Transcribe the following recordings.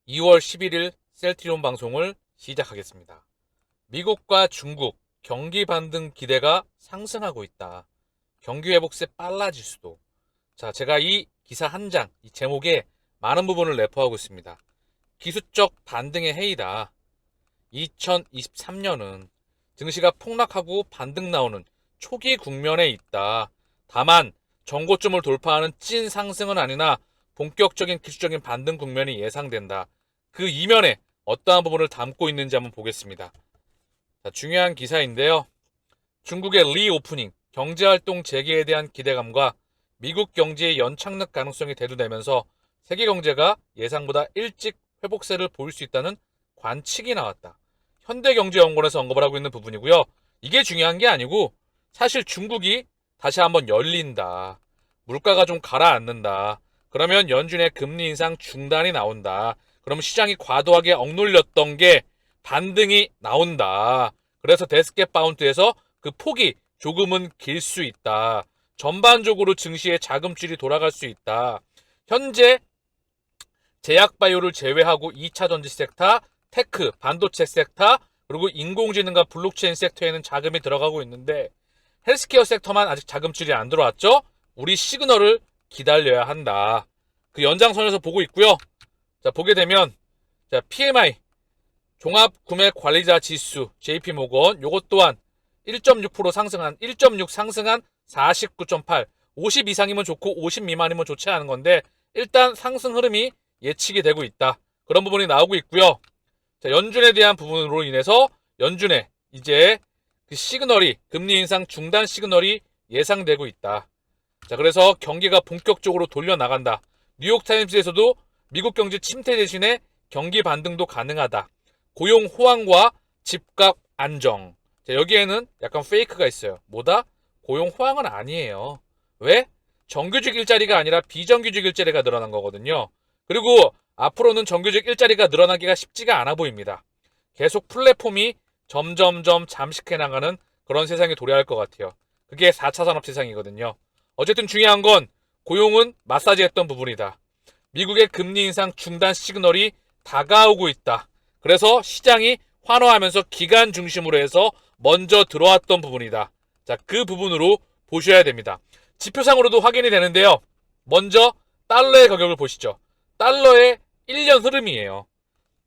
2월 11일 셀트리온 방송을 시작하겠습니다. 미국과 중국 경기 반등 기대가 상승하고 있다. 경기 회복세 빨라질 수도. 자, 제가 이 기사 한 장, 이 제목에 많은 부분을 내포하고 있습니다. 기술적 반등의 해이다. 2023년은 증시가 폭락하고 반등 나오는 초기 국면에 있다. 다만 전고점을 돌파하는 찐 상승은 아니나 본격적인 기술적인 반등 국면이 예상된다. 그 이면에 어떠한 부분을 담고 있는지 한번 보겠습니다. 자, 중요한 기사인데요. 중국의 리오프닝, 경제활동 재개에 대한 기대감과 미국 경제의 연착륙 가능성이 대두되면서 세계 경제가 예상보다 일찍 회복세를 보일 수 있다는 관측이 나왔다. 현대경제연구원에서 언급을 하고 있는 부분이고요. 이게 중요한 게 아니고 사실 중국이 다시 한번 열린다. 물가가 좀 가라앉는다. 그러면 연준의 금리 인상 중단이 나온다. 그럼 시장이 과도하게 억눌렸던 게 반등이 나온다. 그래서 데스켓 바운드에서 그 폭이 조금은 길 수 있다. 전반적으로 증시에 자금줄이 돌아갈 수 있다. 현재 제약바이오를 제외하고 2차 전지 섹터, 테크, 반도체 섹터, 그리고 인공지능과 블록체인 섹터에는 자금이 들어가고 있는데 헬스케어 섹터만 아직 자금줄이 안 들어왔죠? 우리 시그널을 기다려야 한다. 그 연장선에서 보고 있고요. 자, 보게 되면 자, PMI 종합구매관리자 지수 JP모건 요것 또한 1.6% 상승한 1.6 상승한 49.8 50 이상이면 좋고 50 미만이면 좋지 않은 건데 일단 상승 흐름이 예측이 되고 있다. 그런 부분이 나오고 있고요. 자, 연준에 대한 부분으로 인해서 연준의 이제 그 시그널이 금리 인상 중단 시그널이 예상되고 있다. 자, 그래서 경기가 본격적으로 돌려 나간다. 뉴욕타임스에서도 미국 경제 침체 대신에 경기 반등도 가능하다. 고용 호황과 집값 안정. 자, 여기에는 약간 페이크가 있어요. 뭐다? 고용 호황은 아니에요. 왜? 정규직 일자리가 아니라 비정규직 일자리가 늘어난 거거든요. 그리고 앞으로는 정규직 일자리가 늘어나기가 쉽지가 않아 보입니다. 계속 플랫폼이 점점점 잠식해 나가는 그런 세상에 도래할 것 같아요. 그게 4차 산업 세상이거든요. 어쨌든 중요한 건 고용은 마사지했던 부분이다. 미국의 금리 인상 중단 시그널이 다가오고 있다. 그래서 시장이 환호하면서 기간 중심으로 해서 먼저 들어왔던 부분이다. 자, 그 부분으로 보셔야 됩니다. 지표상으로도 확인이 되는데요. 먼저 달러의 가격을 보시죠. 달러의 1년 흐름이에요.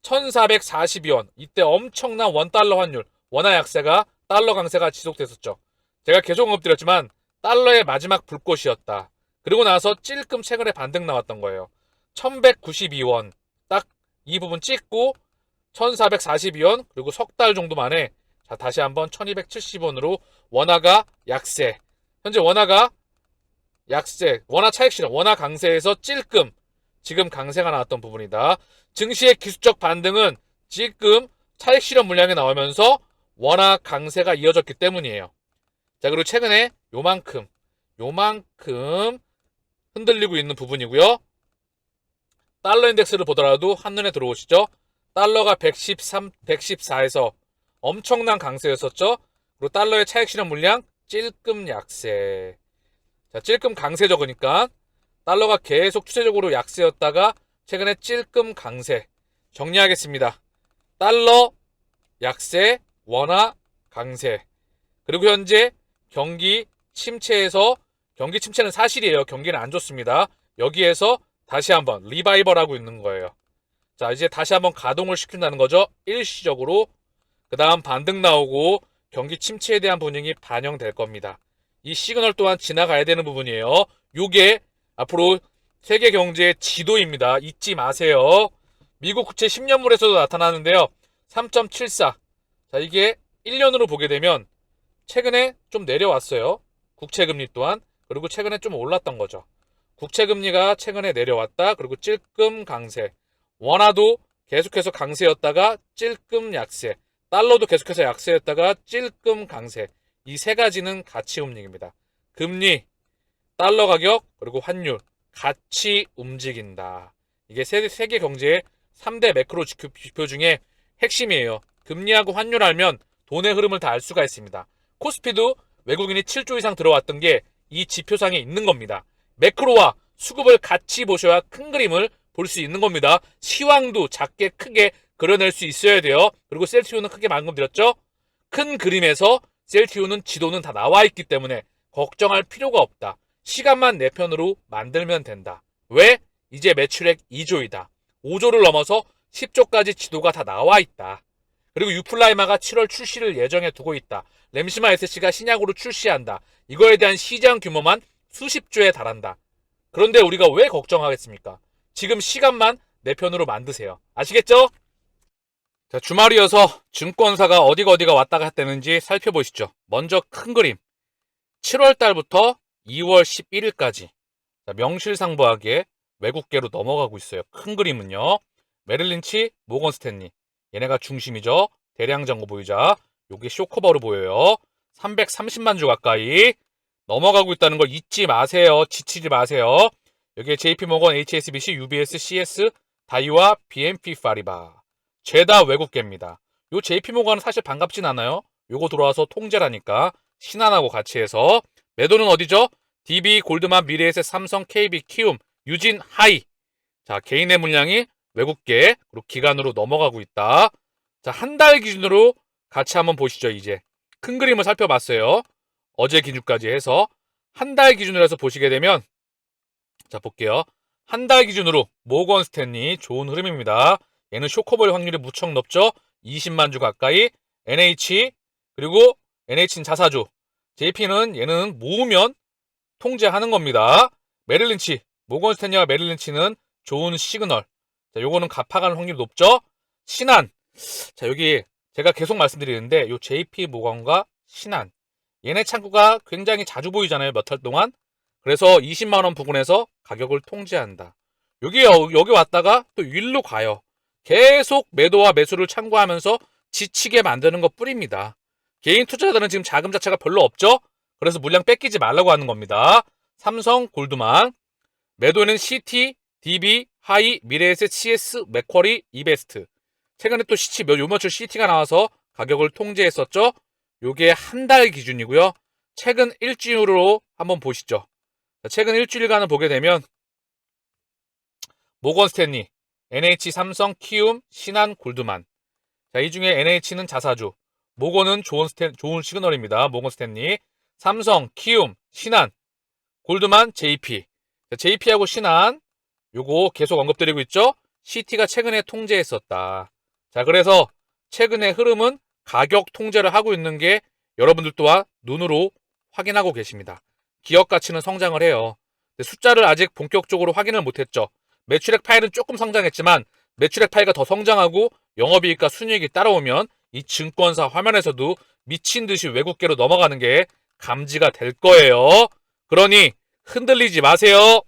1442원. 이때 엄청난 원달러 환율, 원화 약세가 달러 강세가 지속됐었죠. 제가 계속 언급드렸지만 달러의 마지막 불꽃이었다. 그리고 나서 찔끔 최근에 반등 나왔던 거예요. 1192원. 딱 이 부분 찍고 1442원 그리고 석 달 정도 만에 자, 다시 한번 1270원으로 원화가 약세. 현재 원화가 약세, 원화 차익 실현, 원화 강세에서 찔끔 지금 강세가 나왔던 부분이다. 증시의 기술적 반등은 지금 차익 실현 물량이 나오면서 원화 강세가 이어졌기 때문이에요. 자, 그리고 최근에 요만큼 흔들리고 있는 부분이고요. 달러 인덱스를 보더라도 한눈에 들어오시죠. 달러가 113, 114에서 엄청난 강세였었죠. 그리고 달러의 차익 실현 물량 찔끔 약세. 자, 찔끔 강세죠. 그러니까 달러가 계속 추세적으로 약세였다가 최근에 찔끔 강세. 정리하겠습니다. 달러 약세, 원화 강세. 그리고 현재 경기 침체에서 경기 침체는 사실이에요. 경기는 안 좋습니다. 여기에서 다시 한번 리바이벌하고 있는 거예요. 자, 이제 다시 한번 가동을 시킨다는 거죠. 일시적으로. 그 다음 반등 나오고 경기 침체에 대한 분위기 반영될 겁니다. 이 시그널 또한 지나가야 되는 부분이에요. 요게 앞으로 세계 경제의 지도입니다. 잊지 마세요. 미국 국채 10년물에서도 나타나는데요. 3.74. 자, 이게 1년으로 보게 되면 최근에 좀 내려왔어요. 국채금리 또한. 그리고 최근에 좀 올랐던 거죠. 국채금리가 최근에 내려왔다. 그리고 찔끔 강세. 원화도 계속해서 강세였다가 찔끔 약세. 달러도 계속해서 약세였다가 찔끔 강세. 이 세 가지는 같이 움직입니다. 금리, 달러 가격, 그리고 환율. 같이 움직인다. 이게 세계 경제의 3대 매크로 지표 중에 핵심이에요. 금리하고 환율 알면 돈의 흐름을 다 알 수가 있습니다. 코스피도 외국인이 7조 이상 들어왔던 게 이 지표상에 있는 겁니다. 매크로와 수급을 같이 보셔야 큰 그림을 볼 수 있는 겁니다. 시황도 작게 크게 그려낼 수 있어야 돼요. 그리고 셀티오는 크게 말씀드렸죠. 큰 그림에서 셀티오는 지도는 다 나와 있기 때문에 걱정할 필요가 없다. 시간만 내 편으로 만들면 된다. 왜? 이제 매출액 2조이다. 5조를 넘어서 10조까지 지도가 다 나와 있다. 그리고 유플라이마가 7월 출시를 예정해 두고 있다. 램시마 SC가 신약으로 출시한다. 이거에 대한 시장 규모만 수십조에 달한다. 그런데 우리가 왜 걱정하겠습니까? 지금 시간만 내 편으로 만드세요. 아시겠죠? 자, 주말이어서 증권사가 어디가 왔다 갔다 했는지 살펴보시죠. 먼저 큰 그림. 7월 달부터 2월 11일까지 명실상부하게 외국계로 넘어가고 있어요. 큰 그림은요. 메릴린치, 모건 스탠리. 얘네가 중심이죠. 대량 잔고 보유자. 요게 쇼커버로 보여요. 330만 주 가까이 넘어가고 있다는 걸 잊지 마세요. 지치지 마세요. 여기에 JP모건, HSBC, UBS, CS, 다이와 BNP 파리바. 죄다 외국계입니다. 요 JP모건은 사실 반갑진 않아요. 요거 들어와서 통제라니까. 신한하고 같이 해서. 매도는 어디죠? DB, 골드만, 미래에셋, 삼성, KB, 키움, 유진, 하이. 자, 개인의 물량이 외국계, 그리고 기간으로 넘어가고 있다. 자, 한 달 기준으로 같이 한번 보시죠, 이제. 큰 그림을 살펴봤어요. 어제 기준까지 해서. 한 달 기준으로 해서 보시게 되면, 자, 볼게요. 한 달 기준으로 모건 스탠리 좋은 흐름입니다. 얘는 쇼커볼 확률이 무척 높죠? 20만 주 가까이. NH, 그리고 NH는 자사주. JP는 얘는 모으면 통제하는 겁니다. 메릴린치, 모건 스탠리와 메릴린치는 좋은 시그널. 자, 요거는 갚아가는 확률이 높죠? 신한. 자, 여기 제가 계속 말씀드리는데 요 JP 모건과 신한. 얘네 창구가 굉장히 자주 보이잖아요. 몇 달 동안. 그래서 20만 원 부근에서 가격을 통제한다. 여기 왔다가 또 윌로 가요. 계속 매도와 매수를 참고하면서 지치게 만드는 것 뿐입니다. 개인 투자자들은 지금 자금 자체가 별로 없죠? 그래서 물량 뺏기지 말라고 하는 겁니다. 삼성, 골드만. 매도는 CT, DB, 하이, 미래에셋, CS, 맥쿼리, 이베스트. 최근에 또 요 며칠 CT가 나와서 가격을 통제했었죠? 요게 한 달 기준이고요. 최근 일주일로 한번 보시죠. 최근 일주일간을 보게 되면 모건 스탠리, NH, 삼성, 키움, 신한, 골드만. 자, 이 중에 NH는 자사주, 모건은 좋은 시그널입니다. 모건 스탠리, 삼성, 키움, 신한, 골드만, JP. 자, JP하고 신한 요거 계속 언급드리고 있죠. CT가 최근에 통제했었다. 자, 그래서 최근의 흐름은 가격 통제를 하고 있는 게 여러분들 또한 눈으로 확인하고 계십니다. 기업 가치는 성장을 해요. 숫자를 아직 본격적으로 확인을 못했죠. 매출액 파일은 조금 성장했지만 매출액 파일가 더 성장하고 영업이익과 순이익이 따라오면 이 증권사 화면에서도 미친 듯이 외국계로 넘어가는 게 감지가 될 거예요. 그러니 흔들리지 마세요.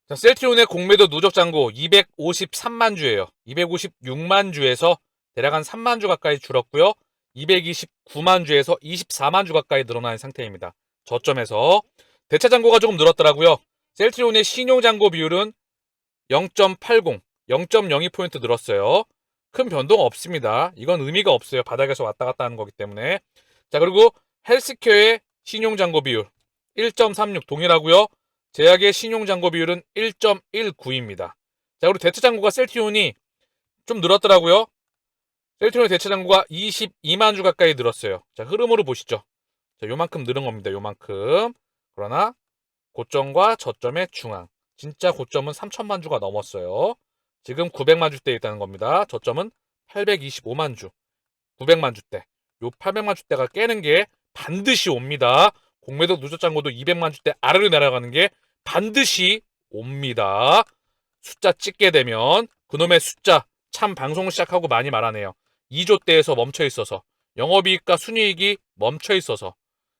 자, 셀트리온의 공매도 누적 잔고 253만 주예요. 256만 주에서 대략 한 3만 주 가까이 줄었고요. 229만 주에서 24만 주 가까이 늘어난 상태입니다. 저점에서 대차 잔고가 조금 늘었더라고요. 셀트리온의 신용 잔고 비율은 0.80, 0.02포인트 늘었어요. 큰 변동 없습니다. 이건 의미가 없어요. 바닥에서 왔다 갔다 하는 거기 때문에. 자, 그리고 헬스케어의 신용 잔고 비율 1.36 동일하고요. 제약의 신용 잔고 비율은 1.19입니다. 자, 그리고 대차 잔고가 셀트리온이 좀 늘었더라고요. 셀트리온의 대차 잔고가 22만 주 가까이 늘었어요. 자, 흐름으로 보시죠. 자, 요만큼 늘은 겁니다. 요만큼. 그러나 고점과 저점의 중앙. 진짜 고점은 3천만 주가 넘었어요. 지금 900만 주대에 있다는 겁니다. 저점은 825만 주. 900만 주대. 요 800만 주대가 깨는 게 반드시 옵니다. 공매도 누적 잔고도 200만 주대 아래로 내려가는 게 반드시 옵니다. 숫자 찍게 되면 그놈의 숫자 참 방송 시작하고 많이 말하네요. 2조대에서 멈춰 있어서 영업이익과 순이익이 멈춰 있어서.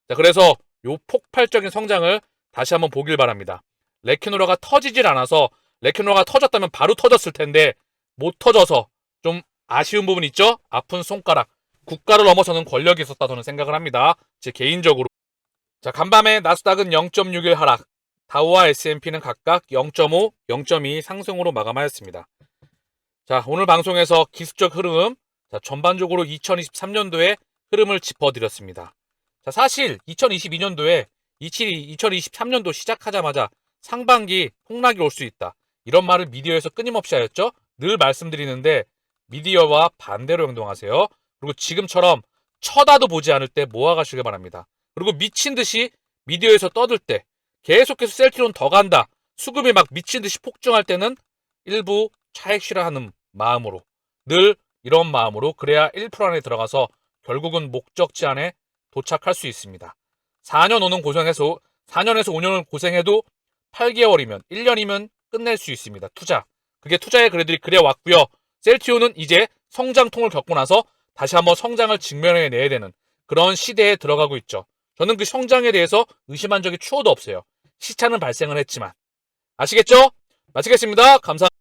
자, 그래서 요 폭발적인 성장을 다시 한번 보길 바랍니다. 레퀴노라가 터지질 않아서 레퀴노라가 터졌다면 바로 터졌을 텐데 못 터져서 좀 아쉬운 부분 있죠? 아픈 손가락. 국가를 넘어서는 권력이 있었다 저는 생각을 합니다. 제 개인적으로. 자, 간밤에 나스닥은 0.61 하락. 다우와 S&P는 각각 0.5, 0.2 상승으로 마감하였습니다. 자, 오늘 방송에서 기술적 흐름, 자, 전반적으로 2023년도의 흐름을 짚어드렸습니다. 자, 사실 2022년도에 2023년도 시작하자마자 상반기 폭락이 올 수 있다. 이런 말을 미디어에서 끊임없이 하였죠. 늘 말씀드리는데 미디어와 반대로 행동하세요. 그리고 지금처럼 쳐다도 보지 않을 때 모아가시길 바랍니다. 그리고 미친 듯이 미디어에서 떠들 때 계속해서 셀트리온 더 간다. 수급이 막 미친 듯이 폭증할 때는 일부 차익 실현하는 마음으로 늘 이런 마음으로 그래야 1% 안에 들어가서 결국은 목적지 안에 도착할 수 있습니다. 4년에서 5년을 고생해도 8개월이면 1년이면 끝낼 수 있습니다. 투자. 그게 투자의 그래들이 그래 왔고요. 셀트리온은 이제 성장통을 겪고 나서 다시 한번 성장을 직면해내야 되는 그런 시대에 들어가고 있죠. 저는 그 성장에 대해서 의심한 적이 추호도 없어요. 시차는 발생을 했지만. 아시겠죠? 마치겠습니다. 감사합니다.